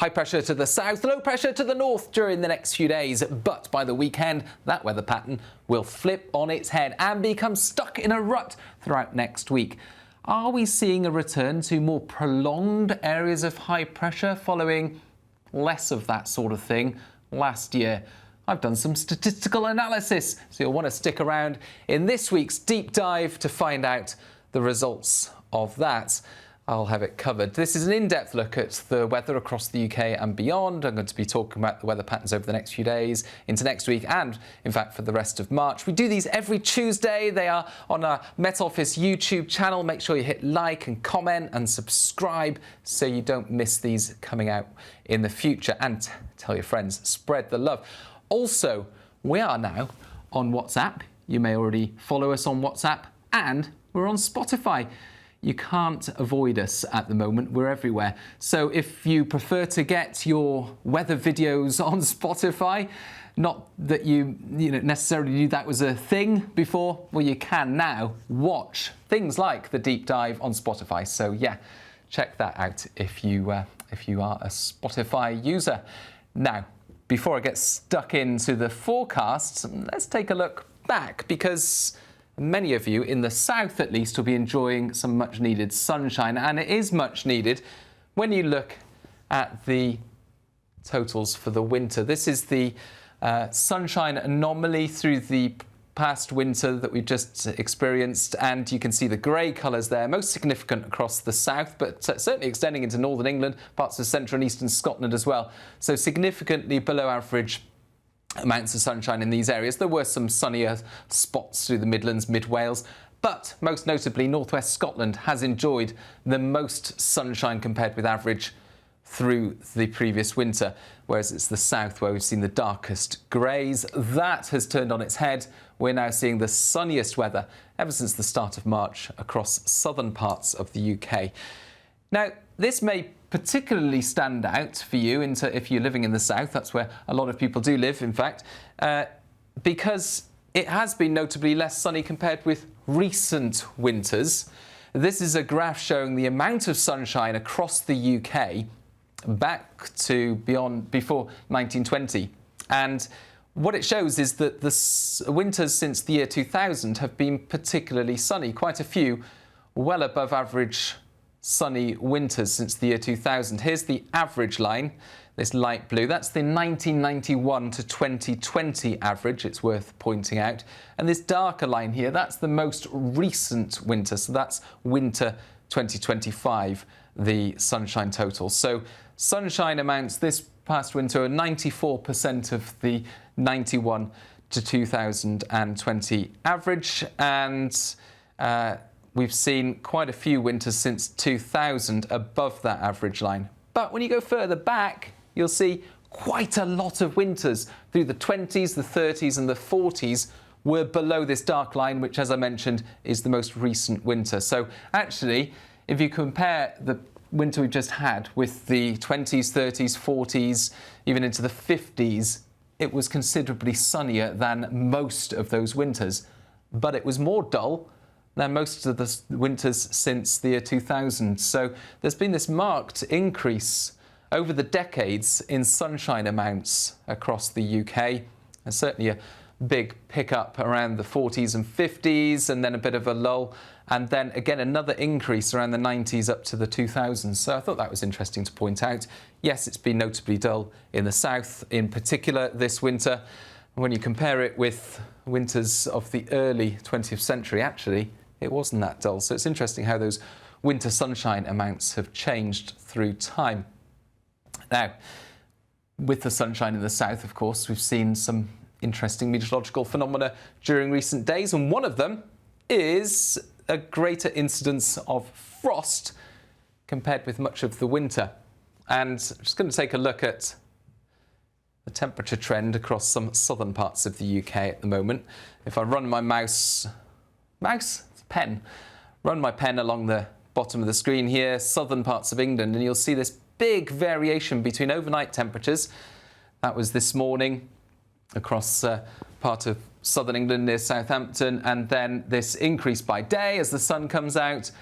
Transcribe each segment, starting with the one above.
High pressure to the south, low pressure to the north during the next few days. But by the weekend, that weather pattern will flip on its head and become stuck in a rut throughout next week. Are we seeing a return to more prolonged areas of high pressure following less of that sort of thing last year? I've done some statistical analysis, so you'll want to stick around in this week's deep dive to find out the results of that. I'll have it covered. This is an in-depth look at the weather across the UK and beyond. I'm going to be talking about the weather patterns over the next few days, into next week, and in fact for the rest of March. We do these every Tuesday. They are on our Met Office YouTube channel. Make sure you hit like and comment and subscribe so you don't miss these coming out in the future. And tell your friends, spread the love. Also, we are now on WhatsApp. You may already follow us on WhatsApp, and we're on Spotify. You can't avoid us at the moment. We're everywhere. So if you prefer to get your weather videos on Spotify, not that you necessarily knew that was a thing before, well, you can now watch things like the deep dive on Spotify. So yeah, check that out if you are a Spotify user. Now, before I get stuck into the forecasts, let's take a look back, because many of you, in the south at least, will be enjoying some much needed sunshine, and it is much needed when you look at the totals for the winter. This is the sunshine anomaly through the past winter that we've just experienced, and you can see the grey colours there, most significant across the south, but certainly extending into northern England, parts of central and eastern Scotland as well. So significantly below average amounts of sunshine in these areas. There were some sunnier spots through the Midlands, mid-Wales, but most notably northwest Scotland has enjoyed the most sunshine compared with average through the previous winter, whereas it's the south where we've seen the darkest greys. That has turned on its head. We're now seeing the sunniest weather ever since the start of March across southern parts of the UK. Now, this may particularly stand out for you if you're living in the south. That's where a lot of people do live, in fact, because it has been notably less sunny compared with recent winters. This is a graph showing the amount of sunshine across the UK back to before 1920. And what it shows is that the winters since the year 2000 have been particularly sunny, quite a few well above average sunny winters since the year 2000. Here's the average line, this light blue. That's the 1991 to 2020 average, it's worth pointing out. And this darker line here, that's the most recent winter. So that's winter 2025, the sunshine total. So sunshine amounts this past winter are 94% of the 91 to 2020 average. And we've seen quite a few winters since 2000 above that average line. But when you go further back, you'll see quite a lot of winters through the 20s, the 30s and the 40s were below this dark line, which, as I mentioned, is the most recent winter. So actually, if you compare the winter we've just had with the 20s, 30s, 40s, even into the 50s, it was considerably sunnier than most of those winters. But it was more dull than most of the winters since the year 2000. So there's been this marked increase over the decades in sunshine amounts across the UK. There's certainly a big pickup around the 40s and 50s, and then a bit of a lull, and then again another increase around the 90s up to the 2000s. So I thought that was interesting to point out. Yes, it's been notably dull in the south in particular this winter. When you compare it with winters of the early 20th century, actually, it wasn't that dull. So it's interesting how those winter sunshine amounts have changed through time. Now, with the sunshine in the south, of course, we've seen some interesting meteorological phenomena during recent days, and one of them is a greater incidence of frost compared with much of the winter. And I'm just going to take a look at the temperature trend across some southern parts of the UK at the moment. If I run my run my pen along the bottom of the screen here, southern parts of England, and you'll see this big variation between overnight temperatures. That was this morning across part of southern England near Southampton, and then this increase by day as the sun comes out,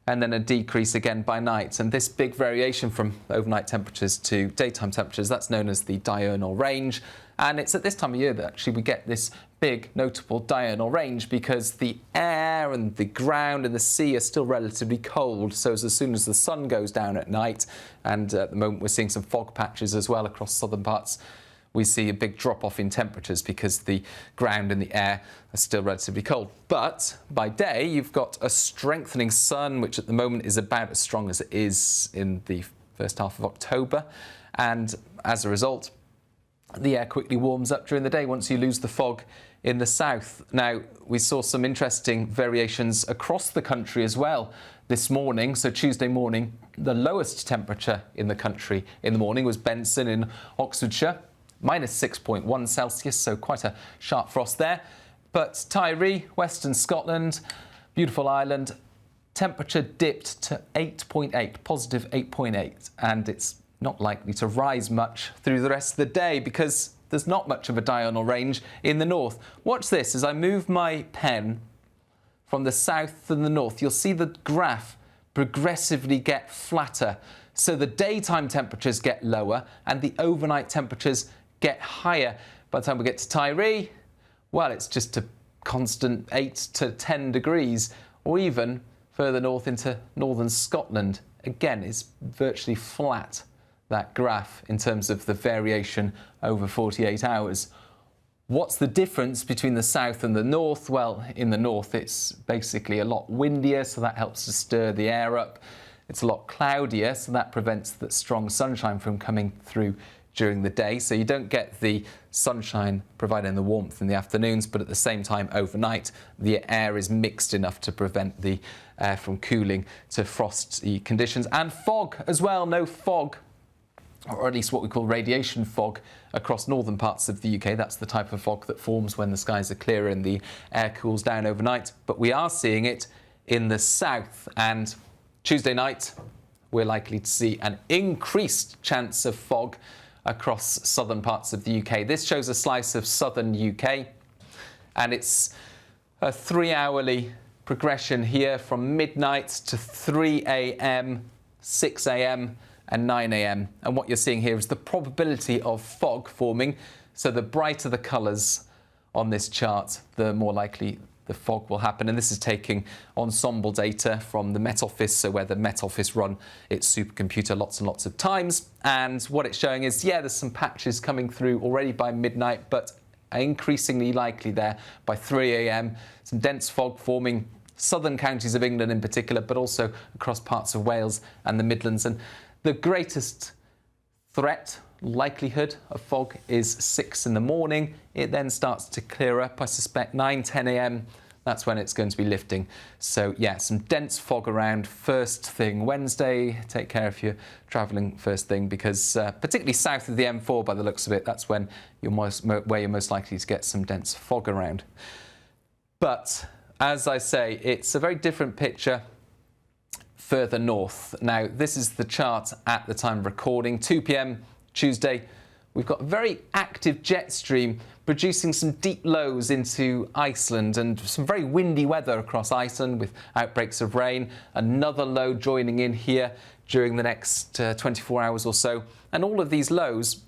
and then a decrease again by night. And this big variation from overnight temperatures to daytime temperatures, that's known as the diurnal range. And it's at this time of year that actually we get this big notable diurnal range, because the air and the ground and the sea are still relatively cold. So as soon as the sun goes down at night, and at the moment we're seeing some fog patches as well across southern parts, we see a big drop-off in temperatures because the ground and the air are still relatively cold. But by day, you've got a strengthening sun, which at the moment is about as strong as it is in the first half of October. And as a result, the air quickly warms up during the day once you lose the fog in the south. Now, we saw some interesting variations across the country as well this morning. So Tuesday morning, the lowest temperature in the country in the morning was Benson in Oxfordshire, -6.1 Celsius, so quite a sharp frost there. But Tiree, Western Scotland, beautiful island, temperature dipped to 8.8, positive 8.8, and it's not likely to rise much through the rest of the day because there's not much of a diurnal range in the north. Watch this as I move my pen from the south to the north. You'll see the graph progressively get flatter. So the daytime temperatures get lower and the overnight temperatures get higher. By the time we get to Tiree, well, it's just a constant 8 to 10 degrees, or even further north into northern Scotland. Again, it's virtually flat, that graph, in terms of the variation over 48 hours. What's the difference between the south and the north? Well, in the north, it's basically a lot windier, so that helps to stir the air up. It's a lot cloudier, so that prevents the strong sunshine from coming through during the day. So you don't get the sunshine providing the warmth in the afternoons, but at the same time, overnight, the air is mixed enough to prevent the air from cooling to frosty conditions. And fog as well. No fog, or at least what we call radiation fog, across northern parts of the UK. That's the type of fog that forms when the skies are clear and the air cools down overnight. But we are seeing it in the south, and Tuesday night, we're likely to see an increased chance of fog across southern parts of the UK. This shows a slice of southern UK, and it's a 3-hourly progression here from midnight to 3 a.m., 6 a.m. and 9 a.m. And what you're seeing here is the probability of fog forming. So the brighter the colours on this chart, the more likely the fog will happen. And this is taking ensemble data from the Met Office, so where the Met Office run its supercomputer lots and lots of times. And what it's showing is, yeah, there's some patches coming through already by midnight, but increasingly likely there by 3 a.m. Some dense fog forming southern counties of England in particular, but also across parts of Wales and the Midlands. And the greatest threat, likelihood of fog is 6 in the morning. It then starts to clear up, I suspect 9, 10 a.m. That's when it's going to be lifting. So yeah, some dense fog around first thing Wednesday. Take care if you're travelling first thing, because particularly south of the M4 by the looks of it, that's when where you're most likely to get some dense fog around. But as I say, it's a very different picture further north. Now, this is the chart at the time of recording, 2 p.m. Tuesday. We've got a very active jet stream producing some deep lows into Iceland and some very windy weather across Iceland with outbreaks of rain. Another low joining in here during the next 24 hours or so. And all of these lows,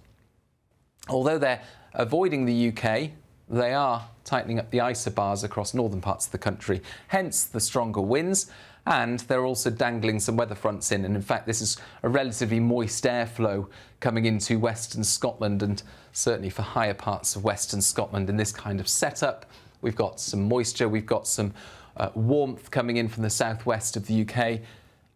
although they're avoiding the UK, they are tightening up the isobars across northern parts of the country, hence the stronger winds. And they're also dangling some weather fronts in. And in fact, this is a relatively moist airflow coming into Western Scotland, and certainly for higher parts of Western Scotland in this kind of setup. We've got some moisture, we've got some warmth coming in from the southwest of the UK,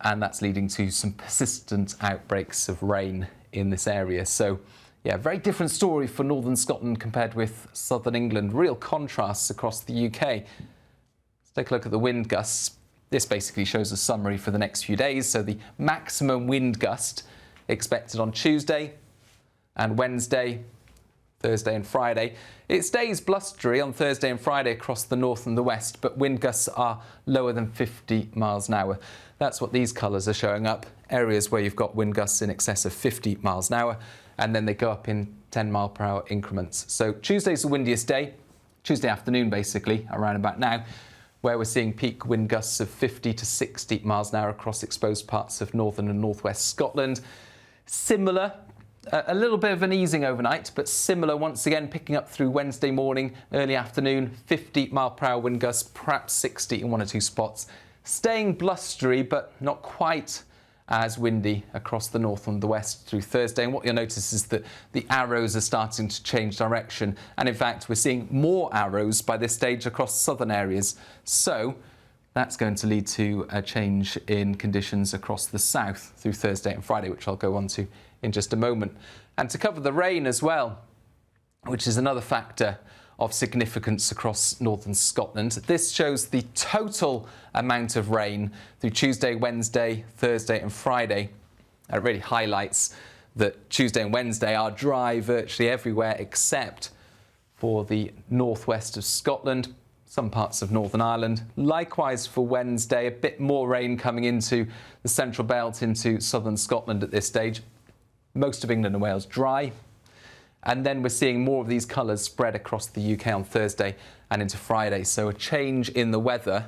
and that's leading to some persistent outbreaks of rain in this area. So yeah, very different story for northern Scotland compared with southern England. Real contrasts across the UK. Let's take a look at the wind gusts. This basically shows a summary for the next few days. So the maximum wind gust expected on Tuesday and Wednesday, Thursday and Friday. It stays blustery on Thursday and Friday across the north and the west, but wind gusts are lower than 50 miles an hour. That's what these colours are showing up, areas where you've got wind gusts in excess of 50 miles an hour, and then they go up in 10 mile per hour increments. So Tuesday's the windiest day, Tuesday afternoon basically, around about now. where we're seeing peak wind gusts of 50 to 60 miles an hour across exposed parts of northern and northwest Scotland. Similar, a little bit of an easing overnight, but similar once again picking up through Wednesday morning, early afternoon, 50 mile per hour wind gusts, perhaps 60 in one or two spots. Staying blustery, but not quite as windy across the north and the west through Thursday. And what you'll notice is that the arrows are starting to change direction. And in fact, we're seeing more arrows by this stage across southern areas. So that's going to lead to a change in conditions across the south through Thursday and Friday, which I'll go on to in just a moment. And to cover the rain as well, which is another factor of significance across northern Scotland. This shows the total amount of rain through Tuesday, Wednesday, Thursday and Friday. It really highlights that Tuesday and Wednesday are dry virtually everywhere except for the northwest of Scotland, some parts of Northern Ireland. Likewise for Wednesday, a bit more rain coming into the central belt, into southern Scotland at this stage. Most of England and Wales dry. And then we're seeing more of these colours spread across the UK on Thursday and into Friday. So a change in the weather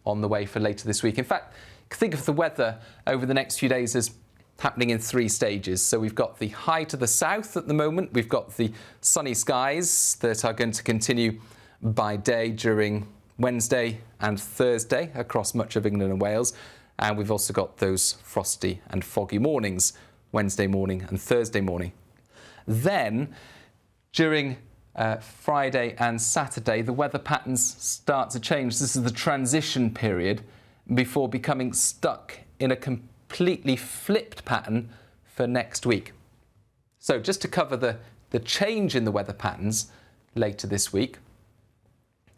on the way for later this week. In fact, think of the weather over the next few days as happening in three stages. So we've got the high to the south at the moment. We've got the sunny skies that are going to continue by day during Wednesday and Thursday across much of England and Wales. And we've also got those frosty and foggy mornings, Wednesday morning and Thursday morning. Then, during Friday and Saturday, the weather patterns start to change. This is the transition period before becoming stuck in a completely flipped pattern for next week. So just to cover the change in the weather patterns later this week,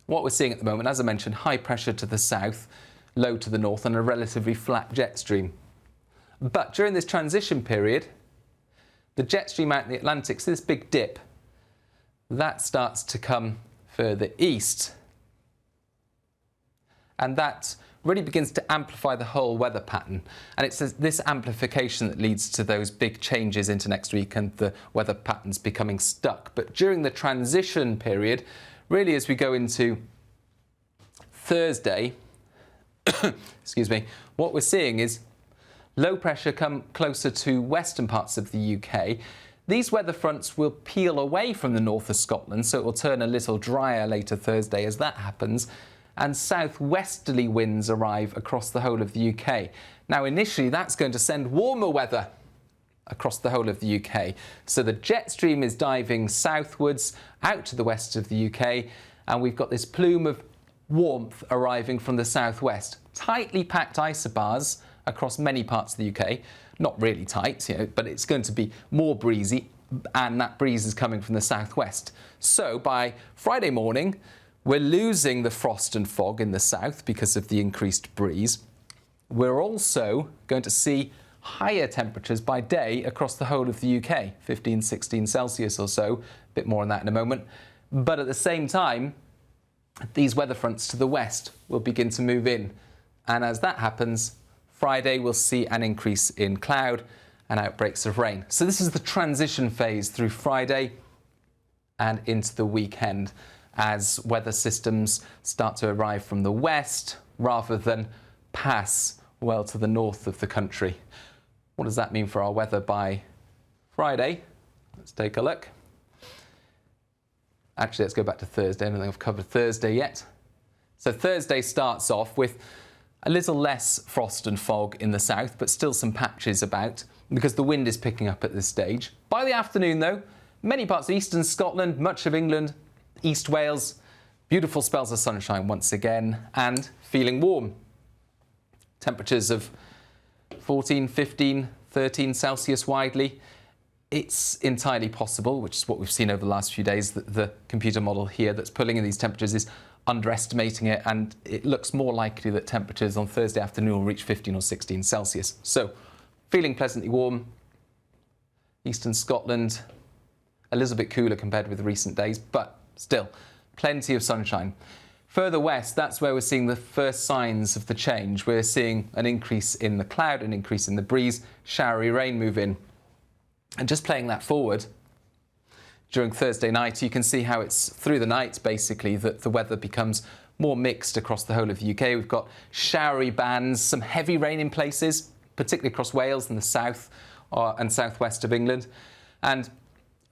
what we're seeing at the moment, as I mentioned, high pressure to the south, low to the north, and a relatively flat jet stream. But during this transition period, the jet stream out in the Atlantic, so this big dip, that starts to come further east. And that really begins to amplify the whole weather pattern. And it's this amplification that leads to those big changes into next week and the weather patterns becoming stuck. But during the transition period, really as we go into Thursday, excuse me, what we're seeing is low pressure come closer to western parts of the UK. These weather fronts will peel away from the north of Scotland, so it will turn a little drier later Thursday as that happens, and southwesterly winds arrive across the whole of the UK. Now initially that's going to send warmer weather across the whole of the UK. So the jet stream is diving southwards out to the west of the UK, and we've got this plume of warmth arriving from the southwest. Tightly packed isobars across many parts of the UK. Not really tight, but it's going to be more breezy, and that breeze is coming from the southwest. So by Friday morning, we're losing the frost and fog in the south because of the increased breeze. We're also going to see higher temperatures by day across the whole of the UK, 15, 16 Celsius or so, a bit more on that in a moment. But at the same time, these weather fronts to the west will begin to move in. And as that happens, Friday we'll see an increase in cloud and outbreaks of rain. So this is the transition phase through Friday and into the weekend as weather systems start to arrive from the west rather than pass well to the north of the country. What does that mean for our weather by Friday? Let's take a look. Actually, let's go back to Thursday. I don't think I've covered Thursday yet. So Thursday starts off with a little less frost and fog in the south, but still some patches about because the wind is picking up at this stage. By the afternoon, though, many parts of eastern Scotland, much of England, East Wales, beautiful spells of sunshine once again and feeling warm. Temperatures of 14, 15, 13 Celsius widely. It's entirely possible, which is what we've seen over the last few days, that the computer model here that's pulling in these temperatures is underestimating it, and it looks more likely that temperatures on Thursday afternoon will reach 15 or 16 Celsius. So, feeling pleasantly warm. Eastern Scotland, a little bit cooler compared with recent days, but still, plenty of sunshine. Further west, that's where we're seeing the first signs of the change. We're seeing an increase in the cloud, an increase in the breeze, showery rain move in. And just playing that forward, during Thursday night, you can see how it's through the night, basically, that the weather becomes more mixed across the whole of the UK. We've got showery bands, some heavy rain in places, particularly across Wales and the south and southwest of England. And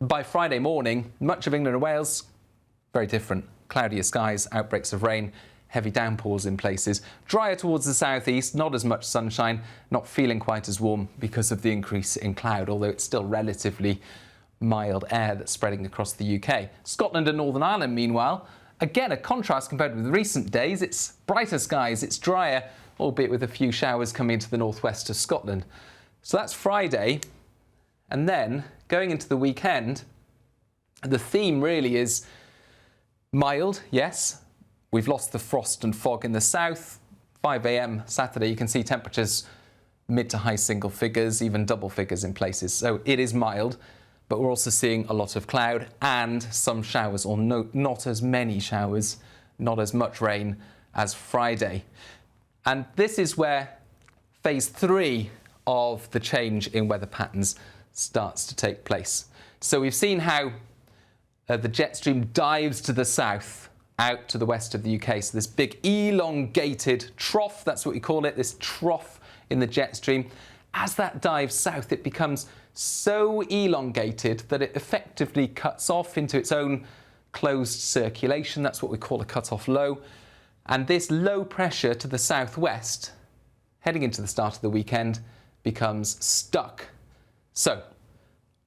by Friday morning, much of England and Wales, very different. Cloudier skies, outbreaks of rain, heavy downpours in places. Drier towards the southeast, not as much sunshine, not feeling quite as warm because of the increase in cloud, although it's still relatively mild air that's spreading across the UK. Scotland and Northern Ireland, meanwhile, again, a contrast compared with recent days. It's brighter skies, it's drier, albeit with a few showers coming into the northwest of Scotland. So that's Friday. And then, going into the weekend, the theme really is mild, yes. We've lost the frost and fog in the south. 5 a.m. Saturday, you can see temperatures mid to high single figures, even double figures in places. So it is mild, but we're also seeing a lot of cloud and some showers, or no, not as many showers, not as much rain as Friday. And this is where phase 3 of the change in weather patterns starts to take place. So we've seen how the jet stream dives to the south, out to the west of the UK. So this big elongated trough, that's what we call it, this trough in the jet stream. As that dives south, it becomes so elongated that it effectively cuts off into its own closed circulation. That's what we call a cut-off low. And this low pressure to the southwest, heading into the start of the weekend, becomes stuck. So,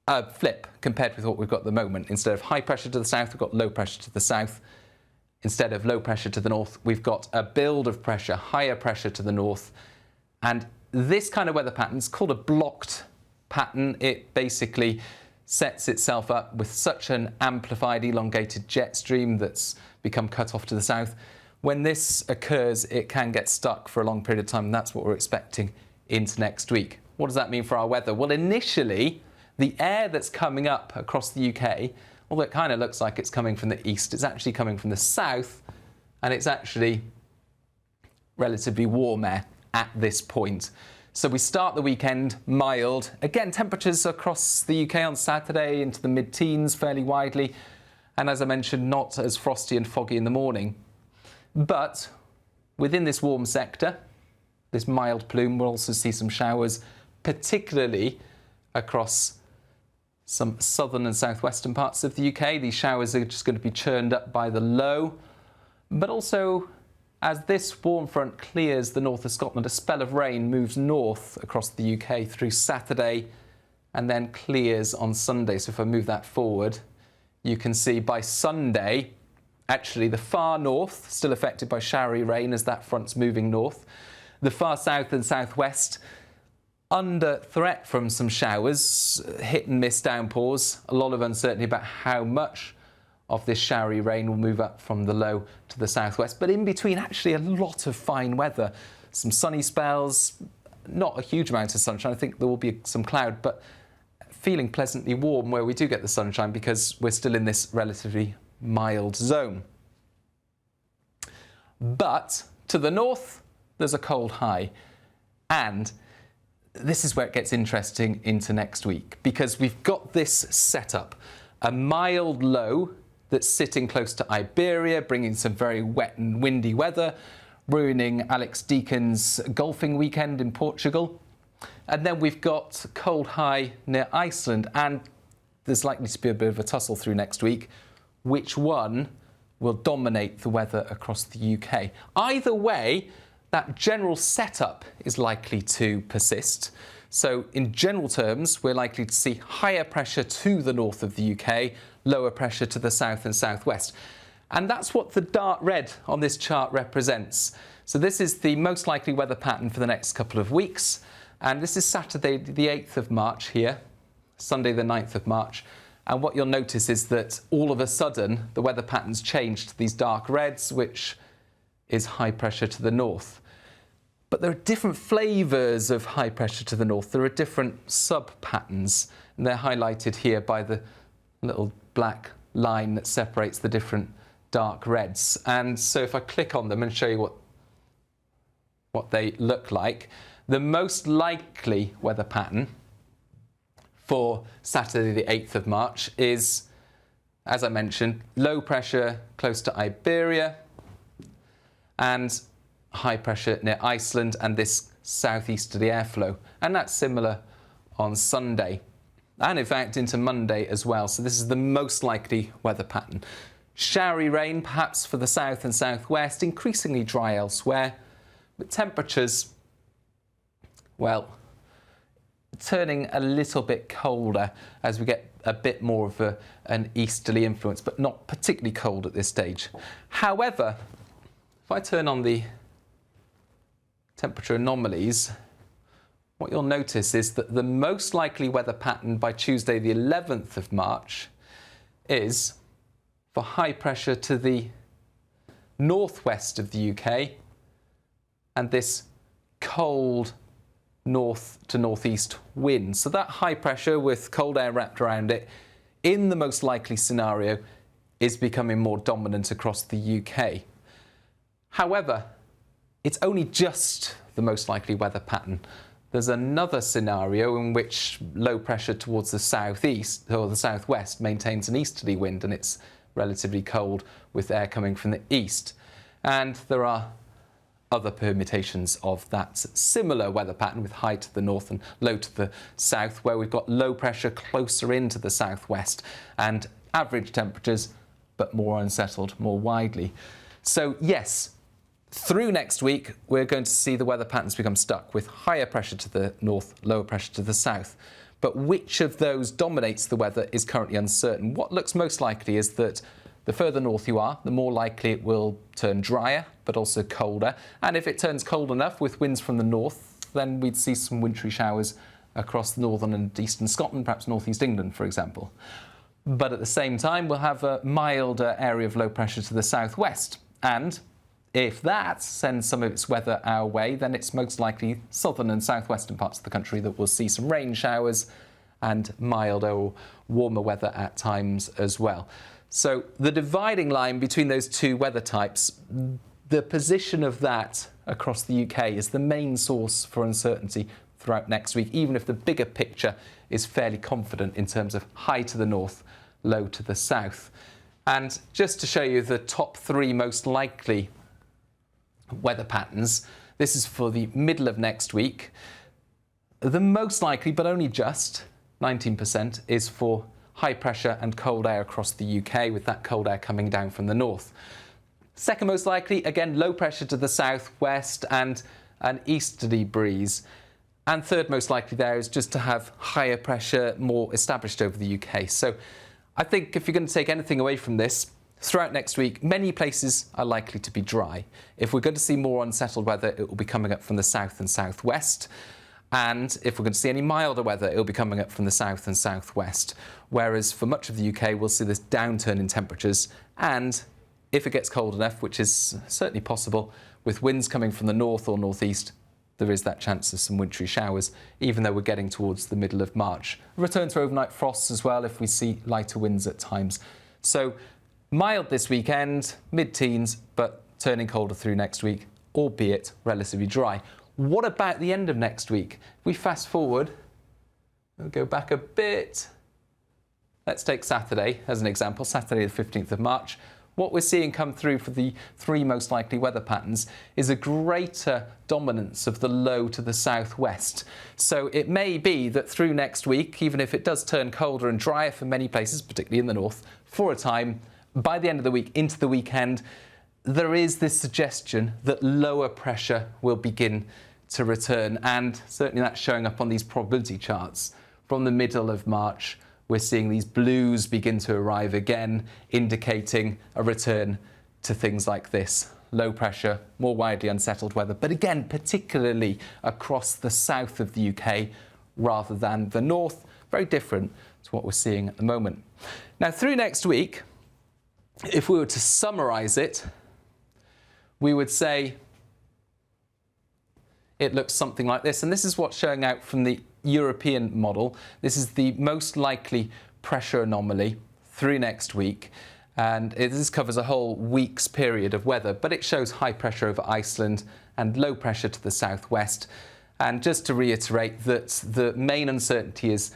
a flip compared with what we've got at the moment. Instead of high pressure to the south, we've got low pressure to the south. Instead of low pressure to the north, we've got a build of pressure, higher pressure to the north. And this kind of weather pattern is called a blocked pattern. It basically sets itself up with such an amplified, elongated jet stream that's become cut off to the south. When this occurs, it can get stuck for a long period of time, and that's what we're expecting into next week. What does that mean for our weather? Well, initially, the air that's coming up across the UK, although it kind of looks like it's coming from the east, it's actually coming from the south, and it's actually relatively warm air at this point. So we start the weekend mild. Again, temperatures across the UK on Saturday into the mid-teens fairly widely. And as I mentioned, not as frosty and foggy in the morning. But within this warm sector, this mild plume, we'll also see some showers, particularly across some southern and southwestern parts of the UK. These showers are just going to be churned up by the low. But also, as this warm front clears the north of Scotland, a spell of rain moves north across the UK through Saturday and then clears on Sunday. So if I move that forward, you can see by Sunday, actually the far north, still affected by showery rain as that front's moving north. The far south and southwest, under threat from some showers, hit and miss downpours, a lot of uncertainty about how much of this showery rain will move up from the low to the southwest. But in between, actually a lot of fine weather. Some sunny spells, not a huge amount of sunshine. I think there will be some cloud, but feeling pleasantly warm where we do get the sunshine because we're still in this relatively mild zone. But to the north, there's a cold high. And this is where it gets interesting into next week, because we've got this setup, a mild low that's sitting close to Iberia, bringing some very wet and windy weather, ruining Alex Deacon's golfing weekend in Portugal. And then we've got cold high near Iceland, and there's likely to be a bit of a tussle through next week. Which one will dominate the weather across the UK? Either way, that general setup is likely to persist. So in general terms, we're likely to see higher pressure to the north of the UK, lower pressure to the south and southwest. And that's what the dark red on this chart represents. So this is the most likely weather pattern for the next couple of weeks. And this is Saturday, the 8th of March here, Sunday, the 9th of March. And what you'll notice is that all of a sudden, the weather patterns change to these dark reds, which is high pressure to the north. But there are different flavours of high pressure to the north. There are different sub-patterns, and they're highlighted here by the little black line that separates the different dark reds. And so if I click on them and show you what they look like, the most likely weather pattern for Saturday the 8th of March is, as I mentioned, low pressure close to Iberia, and high pressure near Iceland and this southeasterly airflow. And that's similar on Sunday and in fact into Monday as well. So this is the most likely weather pattern. Showery rain perhaps for the south and southwest, increasingly dry elsewhere, but temperatures, well, turning a little bit colder as we get a bit more of an easterly influence, but not particularly cold at this stage. However, if I turn on the temperature anomalies, what you'll notice is that the most likely weather pattern by Tuesday the 11th of March is for high pressure to the northwest of the UK and this cold north to northeast wind. So that high pressure with cold air wrapped around it, in the most likely scenario, is becoming more dominant across the UK. However, it's only just the most likely weather pattern. There's another scenario in which low pressure towards the southeast or the southwest maintains an easterly wind and it's relatively cold with air coming from the east. And there are other permutations of that similar weather pattern with high to the north and low to the south, where we've got low pressure closer into the southwest and average temperatures, but more unsettled more widely. So yes, through next week, we're going to see the weather patterns become stuck with higher pressure to the north, lower pressure to the south. But which of those dominates the weather is currently uncertain. What looks most likely is that the further north you are, the more likely it will turn drier, but also colder. And if it turns cold enough with winds from the north, then we'd see some wintry showers across northern and eastern Scotland, perhaps northeast England, for example. But at the same time, we'll have a milder area of low pressure to the southwest. And if that sends some of its weather our way, then it's most likely southern and southwestern parts of the country that will see some rain showers and milder or warmer weather at times as well. So the dividing line between those two weather types, the position of that across the UK is the main source for uncertainty throughout next week, even if the bigger picture is fairly confident in terms of high to the north, low to the south. And just to show you the top three most likely weather patterns, this is for the middle of next week. The most likely, but only just, 19%, is for high pressure and cold air across the UK, with that cold air coming down from the north. Second most likely, again, low pressure to the southwest and an easterly breeze. And third most likely there is just to have higher pressure more established over the UK. So I think if you're going to take anything away from this, throughout next week, many places are likely to be dry. If we're going to see more unsettled weather, it will be coming up from the south and southwest. And if we're going to see any milder weather, it'll be coming up from the south and southwest. Whereas for much of the UK, we'll see this downturn in temperatures. And if it gets cold enough, which is certainly possible, with winds coming from the north or northeast, there is that chance of some wintry showers, even though we're getting towards the middle of March. Return to overnight frosts as well if we see lighter winds at times. So mild this weekend, mid-teens, but turning colder through next week, albeit relatively dry. What about the end of next week? If we fast forward, we'll go back a bit. Let's take Saturday as an example, Saturday the 15th of March. What we're seeing come through for the three most likely weather patterns is a greater dominance of the low to the southwest. So it may be that through next week, even if it does turn colder and drier for many places, particularly in the north, for a time, by the end of the week, into the weekend, there is this suggestion that lower pressure will begin to return, and certainly that's showing up on these probability charts. From the middle of March, we're seeing these blues begin to arrive again, indicating a return to things like this. Low pressure, more widely unsettled weather, but again, particularly across the south of the UK rather than the north. Very different to what we're seeing at the moment. Now, through next week, if we were to summarise it, we would say it looks something like this. And this is what's showing out from the European model. This is the most likely pressure anomaly through next week. And this covers a whole week's period of weather, but it shows high pressure over Iceland and low pressure to the southwest. And just to reiterate that the main uncertainty is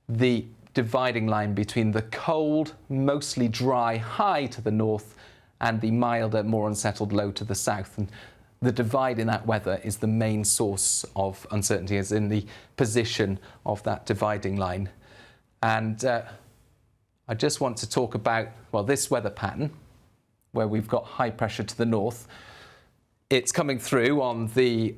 the dividing line between the cold, mostly dry high to the north and the milder, more unsettled low to the south. And the divide in that weather is the main source of uncertainty, as in the position of that dividing line. And I just want to talk about, well, this weather pattern, where we've got high pressure to the north. It's coming through on the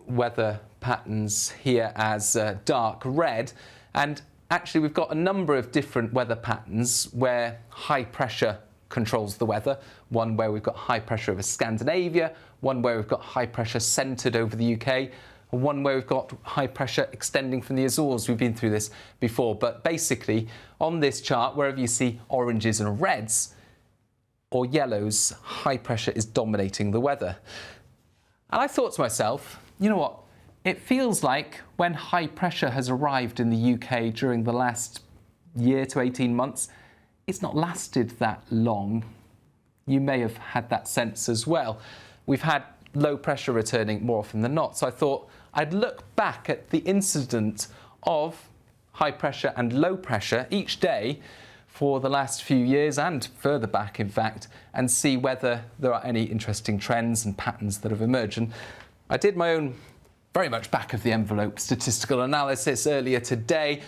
weather patterns here as dark red. And actually, we've got a number of different weather patterns where high pressure controls the weather. One where we've got high pressure over Scandinavia, one where we've got high pressure centred over the UK, and one where we've got high pressure extending from the Azores. We've been through this before, but basically on this chart, wherever you see oranges and reds or yellows, high pressure is dominating the weather. And I thought to myself, you know what? It feels like when high pressure has arrived in the UK during the last year to 18 months, it's not lasted that long. You may have had that sense as well. We've had low pressure returning more often than not. So I thought I'd look back at the incident of high pressure and low pressure each day for the last few years, and further back in fact, and see whether there are any interesting trends and patterns that have emerged. And I did my own very much back of the envelope statistical analysis earlier today.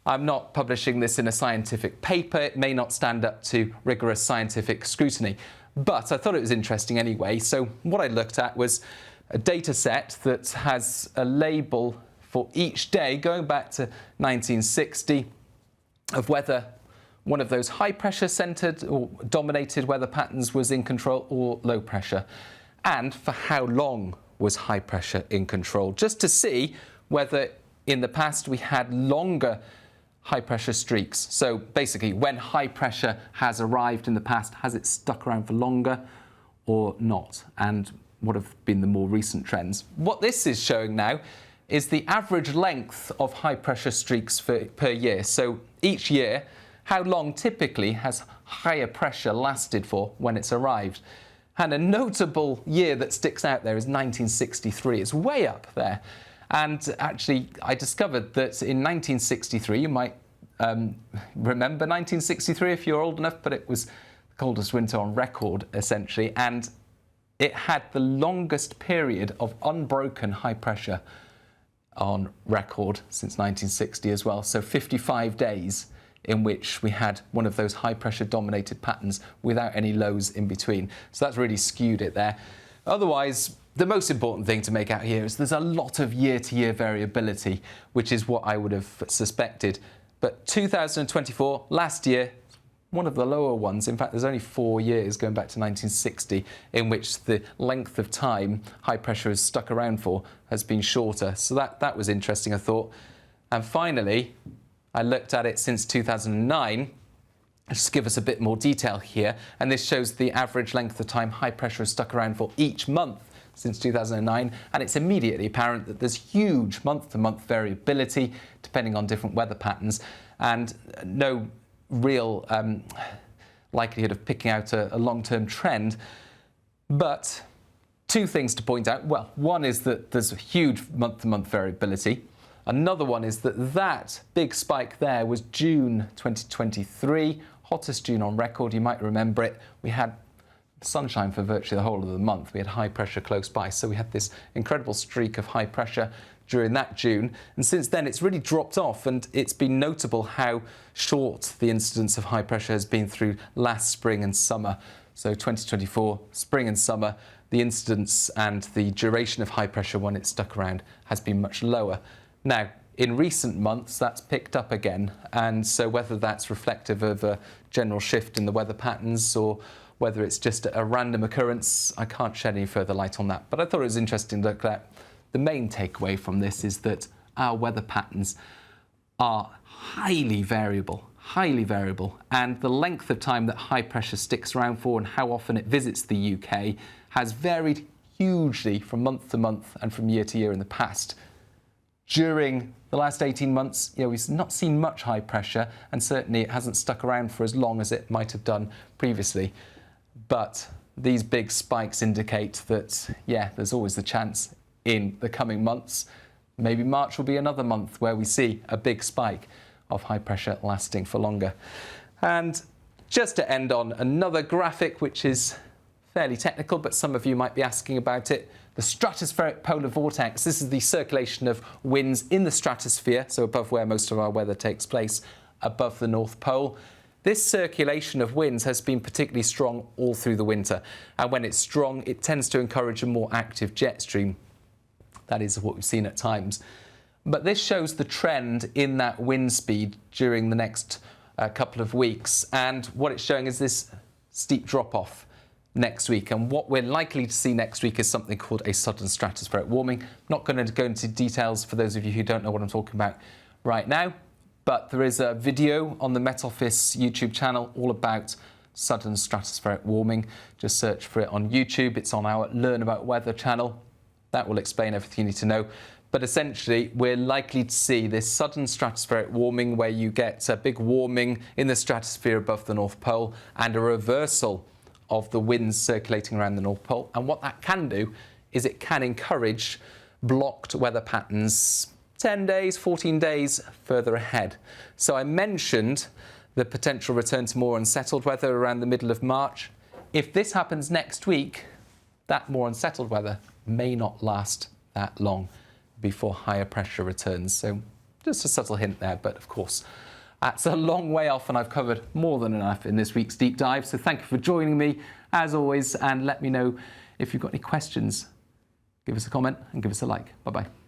I'm not publishing this in a scientific paper. It may not stand up to rigorous scientific scrutiny, but I thought it was interesting anyway. So what I looked at was a data set that has a label for each day going back to 1960 of whether one of those high pressure centred or dominated weather patterns was in control or low pressure, and for how long was high pressure in control, just to see whether in the past we had longer high pressure streaks. So basically, when high pressure has arrived in the past, has it stuck around for longer or not? And what have been the more recent trends? What this is showing now is the average length of high pressure streaks per year. So each year, how long typically has higher pressure lasted for when it's arrived? And a notable year that sticks out there is 1963. It's way up there. And actually, I discovered that in 1963, you might remember 1963 if you're old enough, but it was the coldest winter on record, essentially. And it had the longest period of unbroken high pressure on record since 1960 as well. So 55 days in which we had one of those high pressure dominated patterns without any lows in between. So that's really skewed it there. Otherwise, the most important thing to make out here is there's a lot of year-to-year variability, which is what I would have suspected. But 2024, last year, one of the lower ones. In fact, there's only 4 years going back to 1960 in which the length of time high pressure has stuck around for has been shorter. So that was interesting, I thought. And finally, I looked at it since 2009. Just to give us a bit more detail here, and this shows the average length of time high pressure has stuck around for each month since 2009, and it's immediately apparent that there's huge month-to-month variability depending on different weather patterns, and no real likelihood of picking out a long-term trend. But two things to point out. Well, one is that there's a huge month-to-month variability. Another one is that big spike there was June 2023, hottest June on record. You might remember it. We had sunshine for virtually the whole of the month. We had high pressure close by. So we had this incredible streak of high pressure during that June. And since then, it's really dropped off. And it's been notable how short the incidence of high pressure has been through last spring and summer. So 2024, spring and summer, the incidence and the duration of high pressure when it's stuck around has been much lower. Now, in recent months, that's picked up again, and so whether that's reflective of a general shift in the weather patterns or whether it's just a random occurrence, I can't shed any further light on that. But I thought it was interesting to look at. The main takeaway from this is that our weather patterns are highly variable, and the length of time that high pressure sticks around for and how often it visits the UK has varied hugely from month to month and from year to year in the past. During the last 18 months, we've not seen much high pressure, and certainly it hasn't stuck around for as long as it might have done previously. But these big spikes indicate that, there's always the chance in the coming months. Maybe March will be another month where we see a big spike of high pressure lasting for longer. And Just to end on another graphic, which is fairly technical, but some of you might be asking about it. The stratospheric polar vortex. This is the circulation of winds in the stratosphere, so above where most of our weather takes place, above the North Pole. This circulation of winds has been particularly strong all through the winter. And when it's strong, it tends to encourage a more active jet stream. That is what we've seen at times. But this shows the trend in that wind speed during the next couple of weeks. And what it's showing is this steep drop-off next week. And what we're likely to see next week is something called a sudden stratospheric warming. I'm not going to go into details for those of you who don't know what I'm talking about right now, but there is a video on the Met Office YouTube channel all about sudden stratospheric warming. Just search for it on YouTube. It's on our Learn About Weather channel. That will explain everything you need to know. But essentially, we're likely to see this sudden stratospheric warming where you get a big warming in the stratosphere above the North Pole and a reversal of the winds circulating around the North Pole. And what that can do is it can encourage blocked weather patterns 10 days, 14 days further ahead. So I mentioned the potential return to more unsettled weather around the middle of March. If this happens next week, that more unsettled weather may not last that long before higher pressure returns. So just a subtle hint there, but of course, that's a long way off, and I've covered more than enough in this week's deep dive. So thank you for joining me, as always, and let me know if you've got any questions. Give us a comment and give us a like. Bye-bye.